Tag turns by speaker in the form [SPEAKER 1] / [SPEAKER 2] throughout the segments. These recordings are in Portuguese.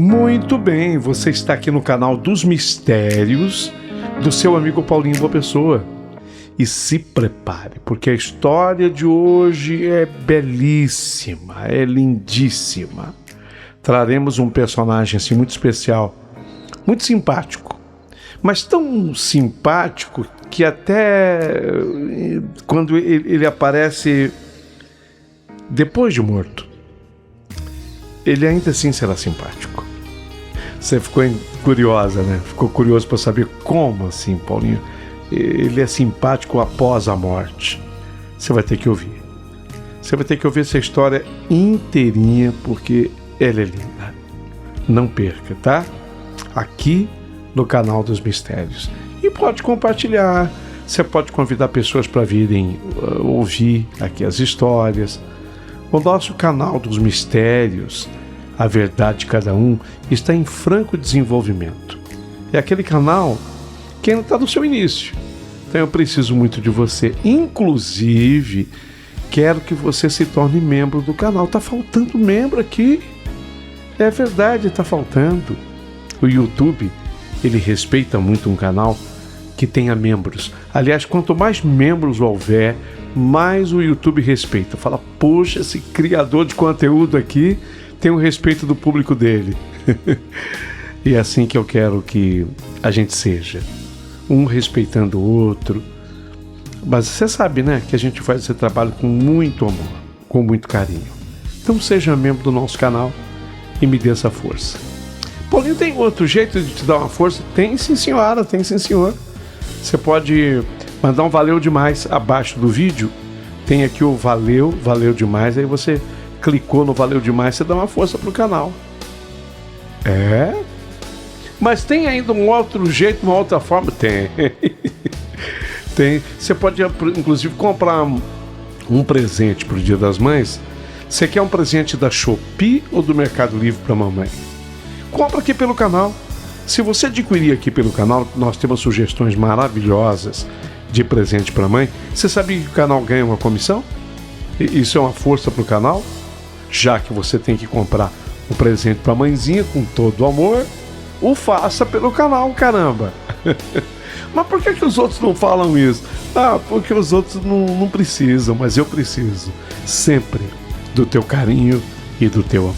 [SPEAKER 1] Muito bem, você está aqui no canal dos Mistérios do seu amigo Paulinho Boa Pessoa. E se prepare, porque a história de hoje é belíssima, é lindíssima. Traremos um personagem assim muito especial, muito simpático, mas tão simpático que até quando ele aparece depois de morto, ele ainda assim será simpático. Você ficou curiosa, né? Ficou curioso para saber como assim, Paulinho? Ele é simpático após a morte. Você vai ter que ouvir. Você vai ter que ouvir essa história inteirinha, porque ela é linda. Não perca, tá? Aqui no canal dos Mistérios. E pode compartilhar. Você pode convidar pessoas para virem ouvir aqui as histórias. O nosso canal dos Mistérios, A Verdade de Cada Um, está em franco desenvolvimento. É aquele canal que ainda está no seu início. Então eu preciso muito de você. Inclusive, quero que você se torne membro do canal. Está faltando membro aqui. É verdade, está faltando. O YouTube, ele respeita muito um canal que tenha membros. Aliás, quanto mais membros houver, mais o YouTube respeita. Fala, poxa, esse criador de conteúdo aqui tem o respeito do público dele. E é assim que eu quero que a gente seja. Um respeitando o outro. Mas você sabe, né, que a gente faz esse trabalho com muito amor, com muito carinho. Então seja membro do nosso canal e me dê essa força. Paulinho, tem outro jeito de te dar uma força? Tem sim, senhora, tem sim, senhor. Você pode mandar um valeu demais abaixo do vídeo. Tem aqui o valeu demais. Aí você clicou no valeu demais, você dá uma força pro canal. É? Mas tem ainda um outro jeito, uma outra forma? Tem. Tem. Você pode, inclusive, comprar um presente pro Dia das Mães. Você quer um presente da Shopee ou do Mercado Livre para mamãe? Compra aqui pelo canal. Se você adquirir aqui pelo canal, nós temos sugestões maravilhosas de presente para mãe. Você sabia que o canal ganha uma comissão? Isso é uma força para o canal? Já que você tem que comprar um presente para a mãezinha com todo o amor, o faça pelo canal, caramba! Mas por que os outros não falam isso? Ah, porque os outros não precisam, mas eu preciso. Sempre do teu carinho e do teu amor.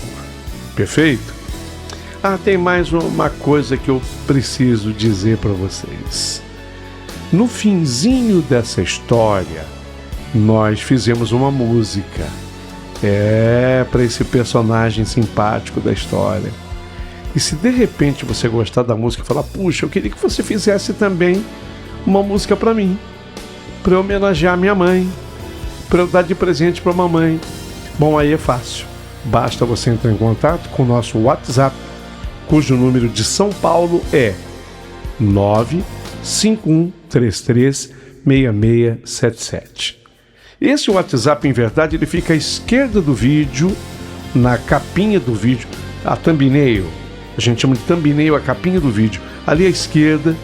[SPEAKER 1] Perfeito? Ah, tem mais uma coisa que eu preciso dizer para vocês. No finzinho dessa história, nós fizemos uma música. Para esse personagem simpático da história. E se de repente você gostar da música e falar, puxa, eu queria que você fizesse também uma música para mim, para eu homenagear minha mãe, para eu dar de presente para mamãe. Bom, aí é fácil. Basta você entrar em contato com o nosso WhatsApp, cujo número de São Paulo é 951336677. Esse WhatsApp, em verdade, ele fica à esquerda do vídeo, na capinha do vídeo, a thumbnail. A gente chama de thumbnail a capinha do vídeo. Ali à esquerda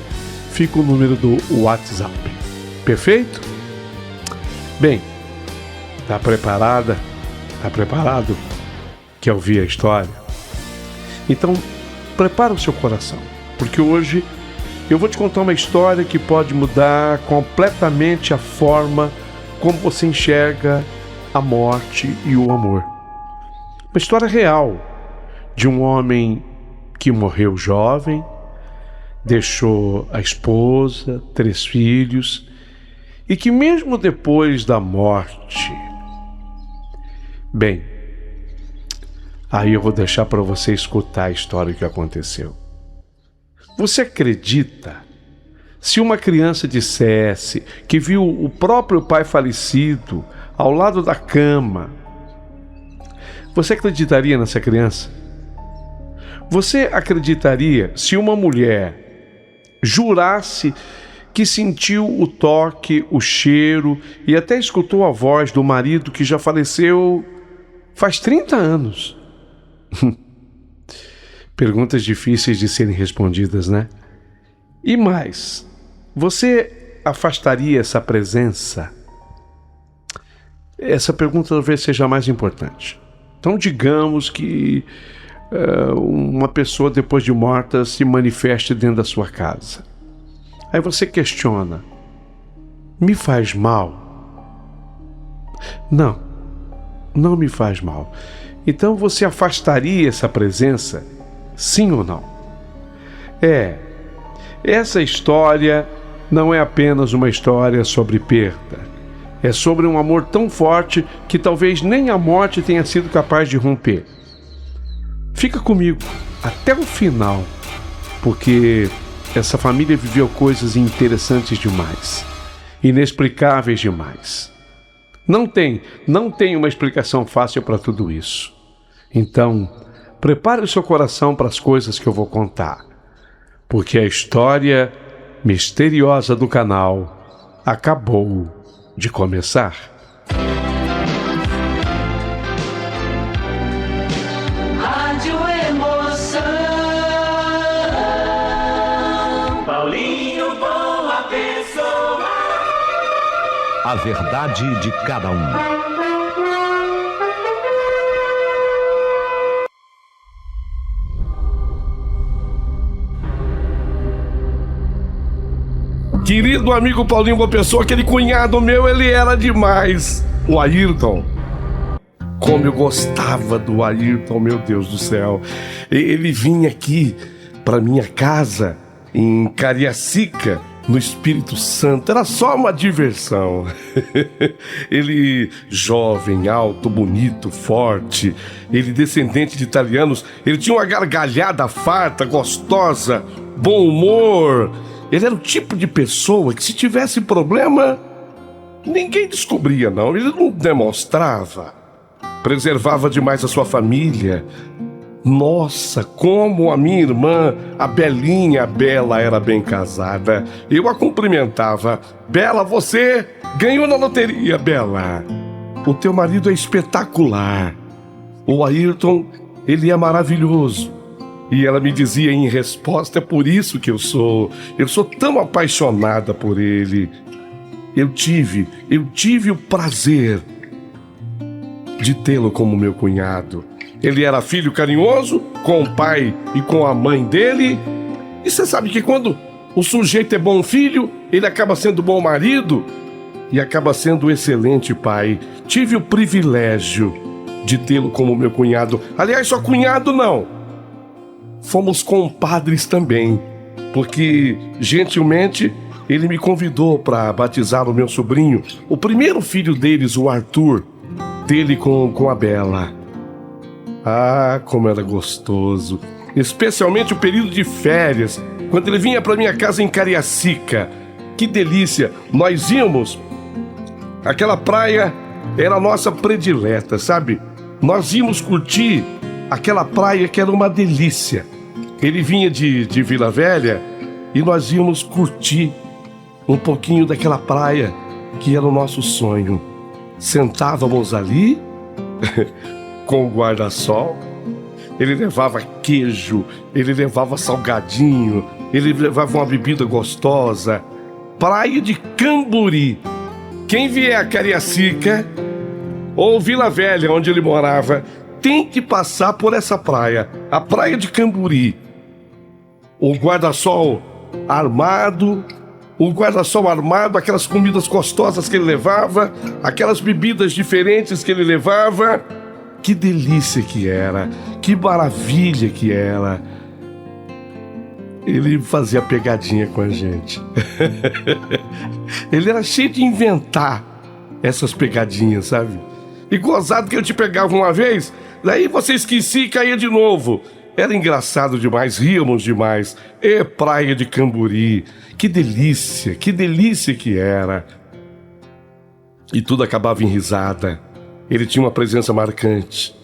[SPEAKER 1] fica o número do WhatsApp. Perfeito? Bem, tá preparada? Tá preparado? Quer ouvir a história? Então, prepara o seu coração, porque hoje eu vou te contar uma história que pode mudar completamente a forma como você enxerga a morte e o amor. Uma história real de um homem que morreu jovem, deixou a esposa, 3 filhos, e que mesmo depois da morte... Bem, aí eu vou deixar para você escutar a história que aconteceu. Você acredita? Se uma criança dissesse que viu o próprio pai falecido ao lado da cama, você acreditaria nessa criança? Você acreditaria se uma mulher jurasse que sentiu o toque, o cheiro e até escutou a voz do marido que já faleceu faz 30 anos? Perguntas difíceis de serem respondidas, né? E mais, você afastaria essa presença? Essa pergunta talvez seja a mais importante. Então digamos que uma pessoa depois de morta se manifeste dentro da sua casa. Aí você questiona: me faz mal? Não, não me faz mal. Então você afastaria essa presença? Sim ou não? Essa história não é apenas uma história sobre perda. É sobre um amor tão forte que talvez nem a morte tenha sido capaz de romper. Fica comigo até o final, porque essa família viveu coisas interessantes demais, inexplicáveis demais. Não tem uma explicação fácil para tudo isso. Então, prepare o seu coração para as coisas que eu vou contar, porque a história misteriosa do canal acabou de começar.
[SPEAKER 2] Rádio Emoção, Paulinho Boa Pessoa.
[SPEAKER 3] A verdade de cada um.
[SPEAKER 1] Querido amigo Paulinho Boa Pessoa, aquele cunhado meu, ele era demais. O Ayrton. Como eu gostava do Ayrton, meu Deus do céu. Ele vinha aqui para minha casa em Cariacica, no Espírito Santo. Era só uma diversão. Ele jovem, alto, bonito, forte. Ele descendente de italianos. Ele tinha uma gargalhada farta, gostosa, bom humor. Ele era o tipo de pessoa que, se tivesse problema, ninguém descobria, não. Ele não demonstrava. Preservava demais a sua família. Nossa, como a minha irmã, a Belinha, a Bela, era bem casada. Eu a cumprimentava. Bela, você ganhou na loteria, Bela. O teu marido é espetacular. O Ayrton, ele é maravilhoso. E ela me dizia em resposta: é por isso que eu sou tão apaixonada por ele. Eu tive o prazer de tê-lo como meu cunhado. Ele era filho carinhoso com o pai e com a mãe dele. E você sabe que quando o sujeito é bom filho, ele acaba sendo bom marido e acaba sendo um excelente pai. Tive o privilégio de tê-lo como meu cunhado. Aliás, só cunhado não. Fomos compadres também, porque gentilmente ele me convidou para batizar o meu sobrinho, o primeiro filho deles, o Arthur, dele com a Bela. Ah, como era gostoso, especialmente o período de férias, quando ele vinha para minha casa em Cariacica. Que delícia! Nós íamos, aquela praia era a nossa predileta, sabe? Nós íamos curtir aquela praia que era uma delícia. Ele vinha de Vila Velha e nós íamos curtir um pouquinho daquela praia que era o nosso sonho. Sentávamos ali com o guarda-sol. Ele levava queijo, ele levava salgadinho, ele levava uma bebida gostosa. Praia de Camburi. Quem vier a Cariacica ou Vila Velha, onde ele morava, tem que passar por essa praia, a Praia de Camburi. O guarda-sol armado, aquelas comidas gostosas que ele levava, aquelas bebidas diferentes que ele levava. Que delícia que era, que maravilha que era. Ele fazia pegadinha com a gente. Ele era cheio de inventar essas pegadinhas, sabe? E gozado que eu te pegava uma vez, daí você esquecia e caía de novo. Era engraçado demais, ríamos demais. E Praia de Camburi, que delícia que era. E tudo acabava em risada. Ele tinha uma presença marcante.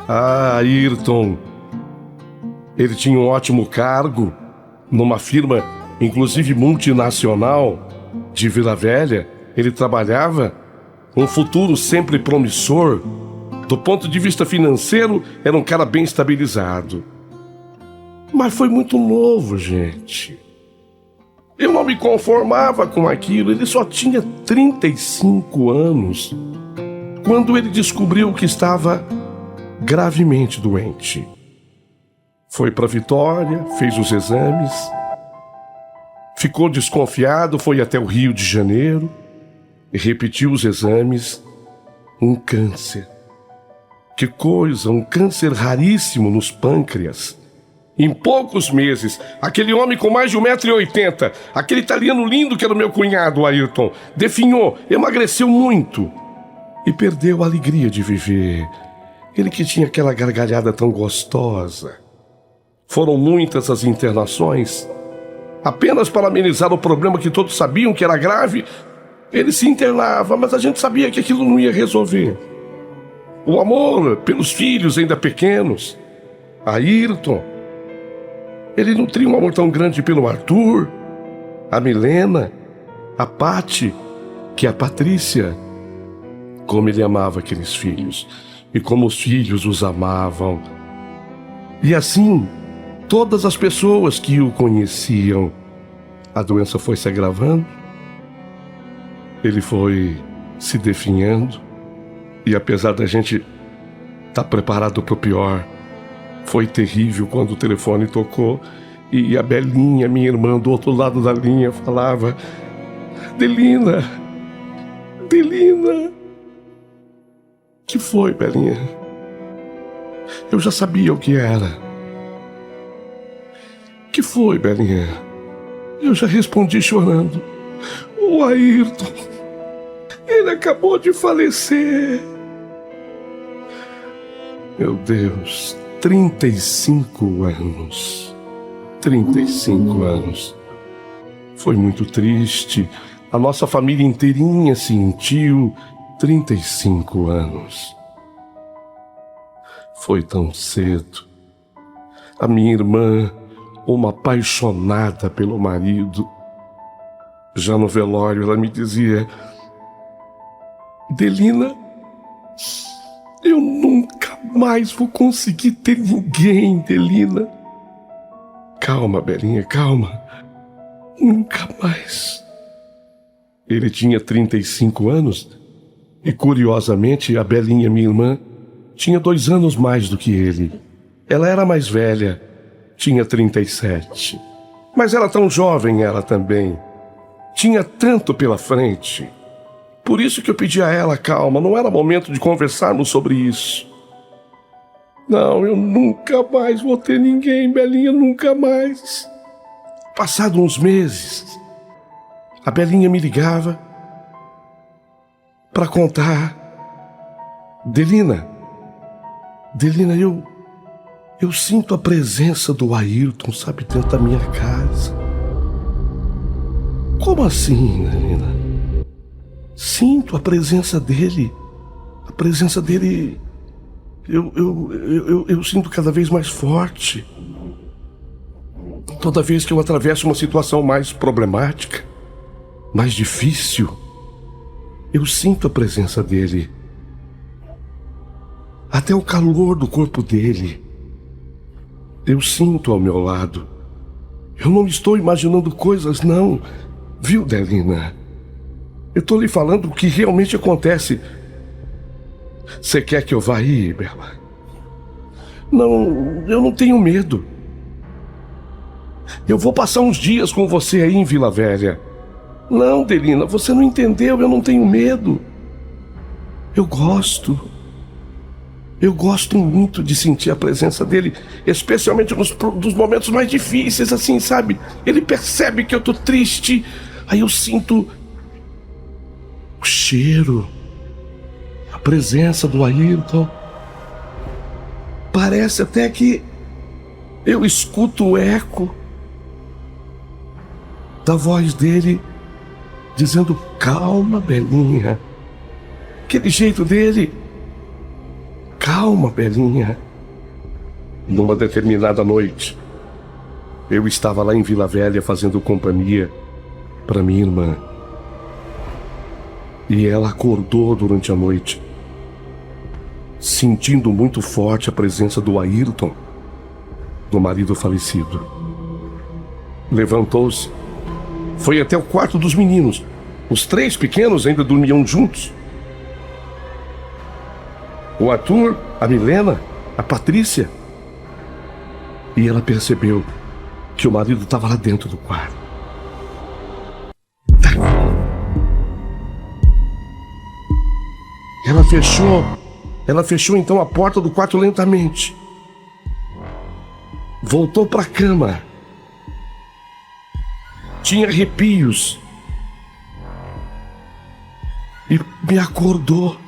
[SPEAKER 1] Ah, Ayrton. Ele tinha um ótimo cargo numa firma, inclusive multinacional, de Vila Velha. Ele trabalhava, um futuro sempre promissor. Do ponto de vista financeiro, era um cara bem estabilizado. Mas foi muito novo, gente. Eu não me conformava com aquilo. Ele só tinha 35 anos quando ele descobriu que estava gravemente doente. Foi para Vitória, fez os exames, ficou desconfiado, foi até o Rio de Janeiro e repetiu os exames. Um câncer. Que coisa, um câncer raríssimo nos pâncreas. Em poucos meses, aquele homem com mais de 1,80 m, aquele italiano lindo que era o meu cunhado, Ayrton, definhou, emagreceu muito e perdeu a alegria de viver. Ele que tinha aquela gargalhada tão gostosa. Foram muitas as internações. Apenas para amenizar o problema que todos sabiam que era grave, ele se internava, mas a gente sabia que aquilo não ia resolver. O amor pelos filhos ainda pequenos. Ayrton, ele nutria um amor tão grande pelo Arthur, a Milena, a Pati, que a Patrícia. Como ele amava aqueles filhos e como os filhos os amavam. E assim, todas as pessoas que o conheciam. A doença foi se agravando, ele foi se definhando, e apesar da gente estar preparado para o pior, foi terrível quando o telefone tocou e a Belinha, minha irmã, do outro lado da linha, falava: Delina, Delina. Que foi, Belinha? Eu já sabia o que era. Que foi, Belinha? Eu já respondi chorando. O Ayrton, ele acabou de falecer. Meu Deus, 35 anos. 35 anos. Foi muito triste. A nossa família inteirinha sentiu. 35 anos. Foi tão cedo. A minha irmã, uma apaixonada pelo marido, já no velório ela me dizia: Delina, eu nunca mais vou conseguir ter ninguém, Delina. Calma, Belinha, calma. Nunca mais. Ele tinha 35 anos e, curiosamente, a Belinha, minha irmã, tinha 2 anos mais do que ele. Ela era mais velha, tinha 37. Mas era tão jovem, ela também. Tinha tanto pela frente. Por isso que eu pedi a ela calma, não era momento de conversarmos sobre isso. Não, eu nunca mais vou ter ninguém, Belinha, nunca mais. Passado uns meses, a Belinha me ligava para contar: Delina, eu sinto a presença do Ayrton, sabe, dentro da minha casa. Como assim, Delina? Sinto a presença dele. A presença dele eu sinto cada vez mais forte. Toda vez que eu atravesso uma situação mais problemática, mais difícil, eu sinto a presença dele. Até o calor do corpo dele eu sinto ao meu lado. Eu não estou imaginando coisas, não. Viu, Delina? Eu estou lhe falando o que realmente acontece. Você quer que eu vá aí, Bela? Não, eu não tenho medo. Eu vou passar uns dias com você aí em Vila Velha. Não, Delina, você não entendeu, eu não tenho medo. Eu gosto muito de sentir a presença dele, especialmente nos momentos mais difíceis, assim, sabe? Ele percebe que eu tô triste, aí eu sinto o cheiro, a presença do Ayrton. Parece até que eu escuto o eco da voz dele dizendo: calma, Belinha. Aquele jeito dele: calma, Belinha. Numa determinada noite, eu estava lá em Vila Velha fazendo companhia para minha irmã. E ela acordou durante a noite, sentindo muito forte a presença do Ayrton, do marido falecido. Levantou-se, foi até o quarto dos meninos. Os 3 pequenos ainda dormiam juntos. O Arthur, a Milena, a Patrícia.
[SPEAKER 4] e ela percebeu que o marido estava lá dentro do quarto. Ela fechou então a porta do quarto lentamente. Voltou para a cama. Tinha arrepios. E me acordou.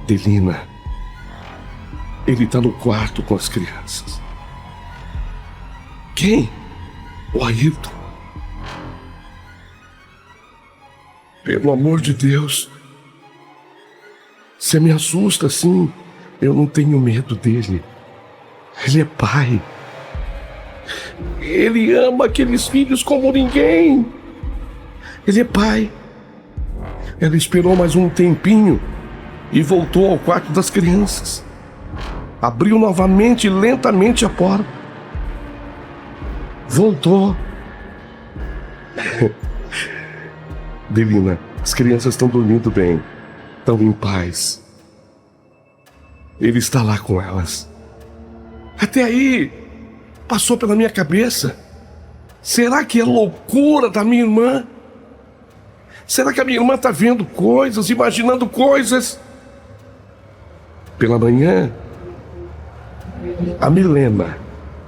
[SPEAKER 4] Delina, ele está no quarto com as crianças. Quem? O Ayrton. Pelo amor de Deus. Você me assusta assim. Eu não tenho medo dele. Ele é pai. Ele ama aqueles filhos como ninguém. Ele é pai. Ela esperou mais um tempinho e voltou ao quarto das crianças. Abriu novamente, lentamente a porta. Voltou. Delina, as crianças estão dormindo bem. Estão em paz. Ele está lá com elas. Até aí, passou pela minha cabeça. Será que é loucura da minha irmã? Será que a minha irmã está vendo coisas, imaginando coisas? Pela manhã, a Milena,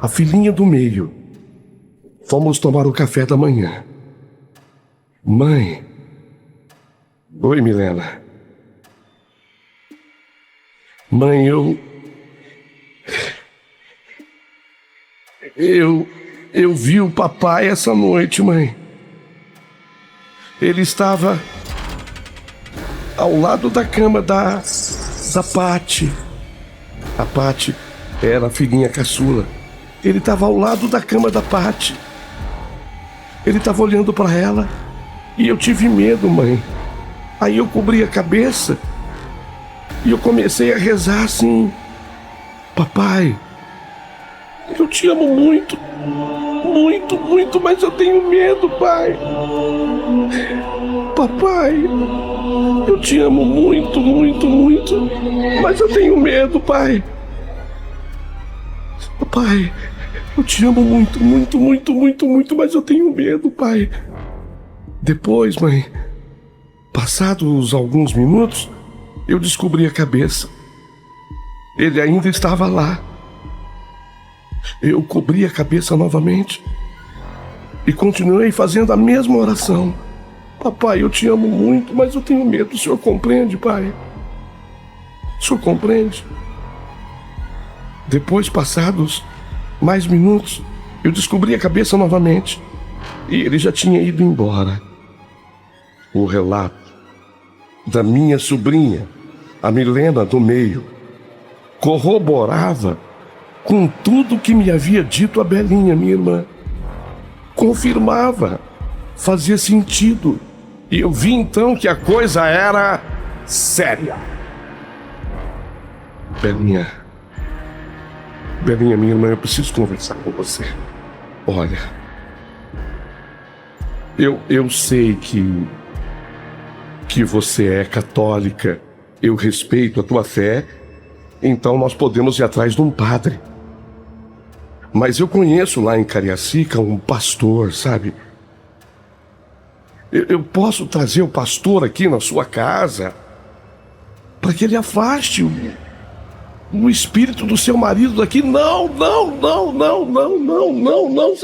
[SPEAKER 4] a filhinha do meio, fomos tomar o café da manhã. Mãe. Oi, Milena. Mãe, eu vi o papai essa noite, mãe. Ele estava ao lado da cama da Paty. A Paty era a filhinha caçula. Ele estava ao lado da cama da Paty. Ele estava olhando para ela e eu tive medo, mãe. Aí eu cobri a cabeça e eu comecei a rezar assim: papai, eu te amo muito, muito, muito, mas eu tenho medo, pai. Papai, eu te amo muito, muito, muito, mas eu tenho medo, pai. Papai, eu te amo muito, muito, muito, muito, muito, mas eu tenho medo, pai. Depois, mãe, passados alguns minutos, eu descobri a cabeça. Ele ainda estava lá. Eu cobri a cabeça novamente e continuei fazendo a mesma oração. Papai, eu te amo muito, mas eu tenho medo. O senhor compreende, pai? O senhor compreende? Depois, passados mais minutos, eu descobri a cabeça novamente e ele já tinha ido embora. O relato da minha sobrinha, a Milena do meio, corroborava com tudo que me havia dito a Belinha, minha irmã. Confirmava, fazia sentido. E eu vi então que a coisa era séria. Belinha, minha irmã, eu preciso conversar com você. Olha, eu sei que você é católica. Eu respeito a tua fé, então nós podemos ir atrás de um padre. Mas eu conheço lá em Cariacica um pastor, sabe? Eu posso trazer o pastor aqui na sua casa para que ele afaste o espírito do seu marido daqui. Não, você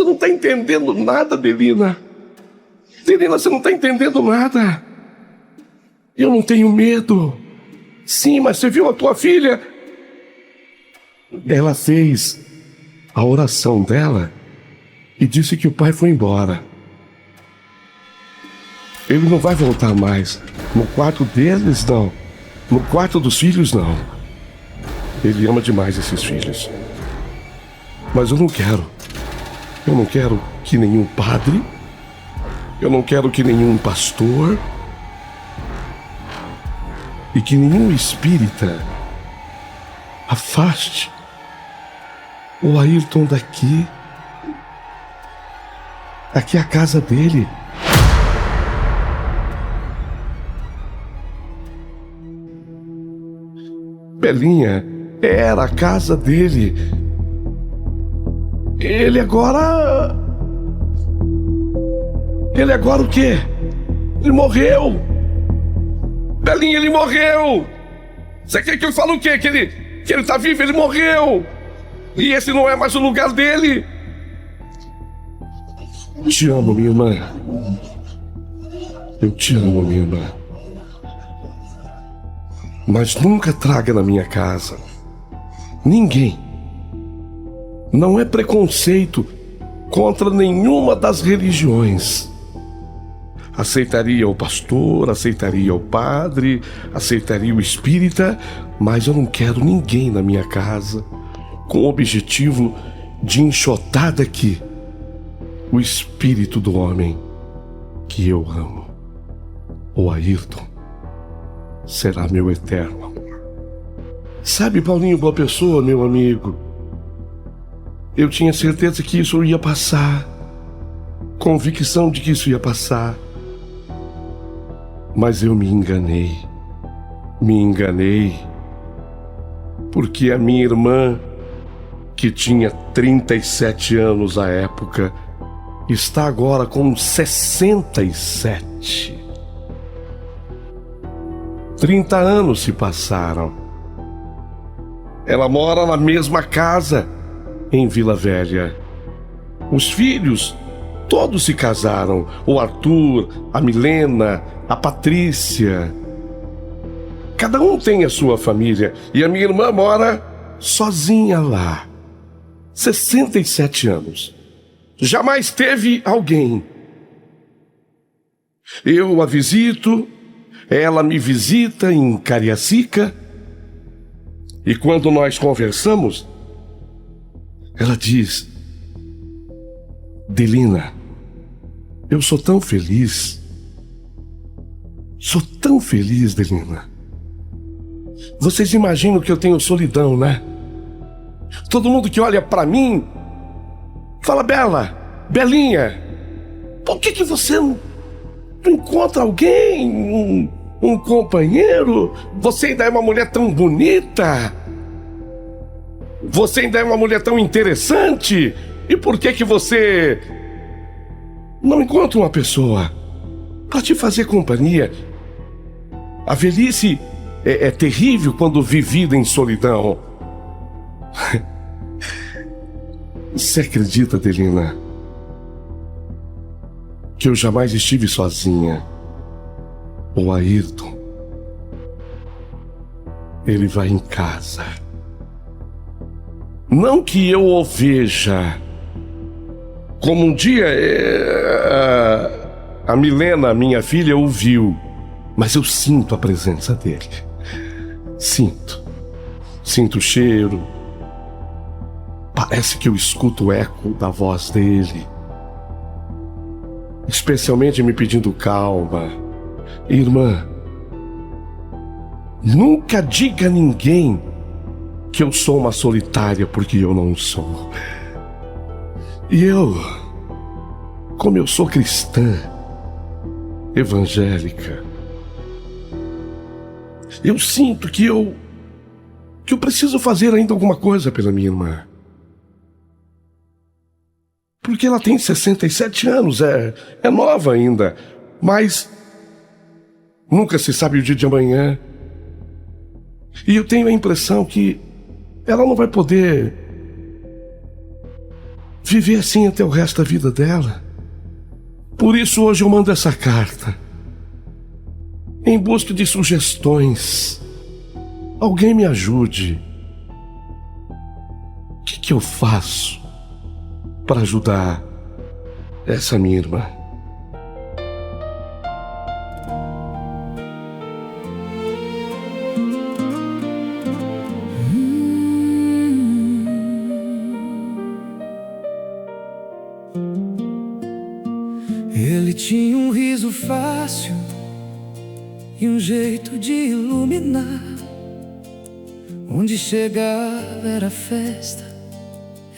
[SPEAKER 4] não está entendendo nada, Delina. Delina, você não está entendendo nada. Eu não tenho medo. Sim, mas você viu a tua filha? Ela fez a oração dela e disse que o pai foi embora. Ele não vai voltar mais. No quarto deles, não. No quarto dos filhos, não. Ele ama demais esses filhos. Mas eu não quero. Eu não quero que nenhum padre. Eu não quero que nenhum pastor. E que nenhum espírita afaste o Ayrton daqui. Aqui é a casa dele. Belinha, era a casa dele. Ele agora o quê? Ele morreu! Belinha, ele morreu! Você quer que eu fale o quê? Que ele tá vivo? Ele morreu! E esse não é mais o lugar dele! Te amo, minha irmã. Eu te amo, minha irmã. Mas nunca traga na minha casa ninguém. Não é preconceito contra nenhuma das religiões. Aceitaria o pastor, aceitaria o padre, aceitaria o espírita, mas eu não quero ninguém na minha casa com o objetivo de enxotar daqui o espírito do homem que eu amo. O Ayrton será meu eterno amor. Sabe, Paulinho Boa Pessoa, meu amigo, eu tinha certeza que isso ia passar, convicção de que isso ia passar, mas eu me enganei, porque a minha irmã, que tinha 37 anos à época, está agora com 67. 30 anos se passaram. Ela mora na mesma casa, em Vila Velha. Os filhos, todos se casaram. O Arthur, a Milena, a Patrícia. Cada um tem a sua família. E a minha irmã mora sozinha lá. 67 anos. Jamais teve alguém. Eu a visito, ela me visita em Cariacica, e quando nós conversamos, ela diz: Delina, eu sou tão feliz, Delina. Vocês imaginam que eu tenho solidão, né? Todo mundo que olha pra mim fala: Belinha, por que você não encontra alguém, um companheiro? Você ainda é uma mulher tão bonita, você ainda é uma mulher tão interessante, e por que você não encontra uma pessoa para te fazer companhia? A velhice é terrível quando vivida em solidão. Você acredita, Delina, que eu jamais estive sozinha? O Ayrton, ele vai em casa. Não que eu o veja, como um dia a Milena, minha filha, o viu, mas eu sinto a presença dele. Sinto o cheiro. Parece que eu escuto o eco da voz dele, especialmente me pedindo calma. Irmã, nunca diga a ninguém que eu sou uma solitária, porque eu não sou. E eu, como eu sou cristã, evangélica, eu sinto que eu preciso fazer ainda alguma coisa pela minha irmã. Porque ela tem 67 anos, é nova ainda, mas nunca se sabe o dia de amanhã. E eu tenho a impressão que ela não vai poder viver assim até o resto da vida dela. Por isso hoje eu mando essa carta, em busca de sugestões. Alguém me ajude. O que eu faço para ajudar essa minha irmã?
[SPEAKER 5] Ele tinha um riso fácil e um jeito de iluminar. Onde chegava era festa,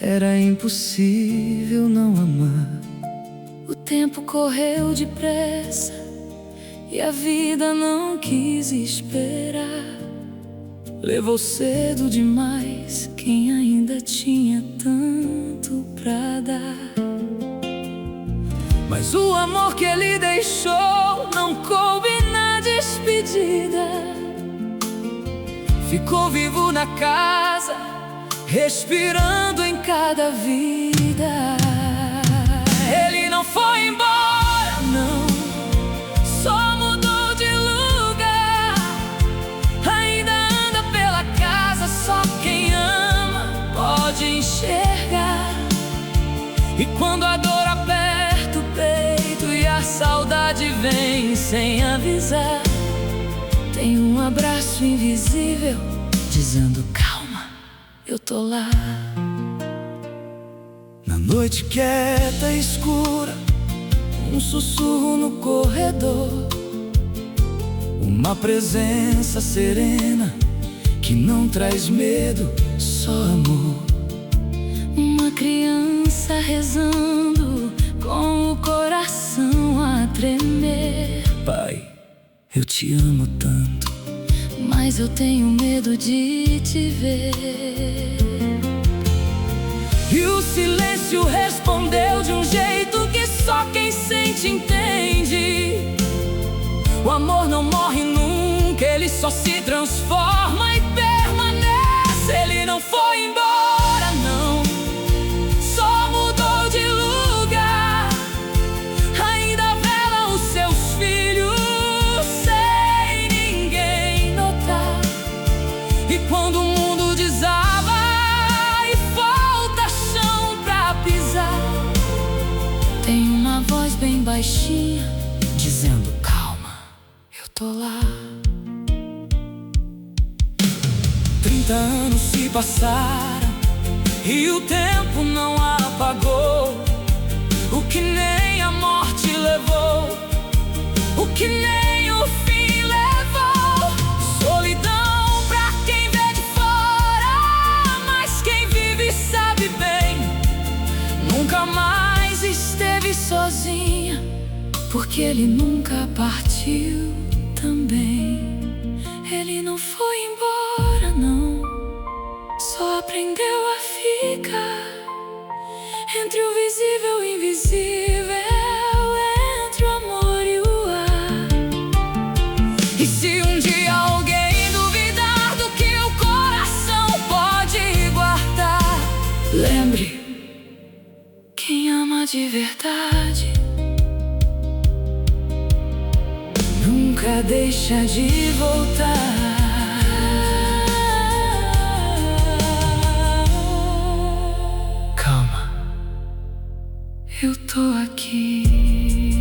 [SPEAKER 5] era impossível não amar.
[SPEAKER 6] O tempo correu depressa e a vida não quis esperar.
[SPEAKER 5] levou cedo demais quem ainda tinha tanto pra dar. Mas o amor que ele deixou não coube na despedida. Ficou vivo na casa, respirando em cada vida. Ele não foi embora, não, só mudou de lugar. Ainda anda pela casa, só quem ama pode enxergar. E quando a dor aperta o peito e a saudade vem sem avisar, tem um abraço invisível dizendo: calma, eu tô lá. Na noite quieta e escura, um sussurro no corredor, uma presença serena que não traz medo, só amor. Uma criança rezando com o coração a tremer: Pai, eu te amo tanto, mas eu tenho medo de te ver. E o silêncio respondeu de um jeito que só quem sente entende: o amor não morre nunca, ele só se transforma e permanece. Ele não foi embora, não, só mudou de lugar. Ainda vela os seus filhos sem ninguém notar. E quando o mundo desaba e falta chão pra pisar, tem uma voz bem baixinha dizendo: calma, eu tô lá. 30 anos se passaram e o tempo não apagou o que nem a morte levou, o que nem o fim levou. Solidão pra quem vê de fora, mas quem vive sabe bem. Nunca mais esteve sozinha, porque ele nunca partiu também. Ele não foi embora, não, só aprendeu a ficar entre o visível e o invisível, entre o amor e o ar. E se um dia alguém duvidar do que o coração pode guardar, lembre, quem ama de verdade nunca deixa de voltar. Calma, eu tô aqui.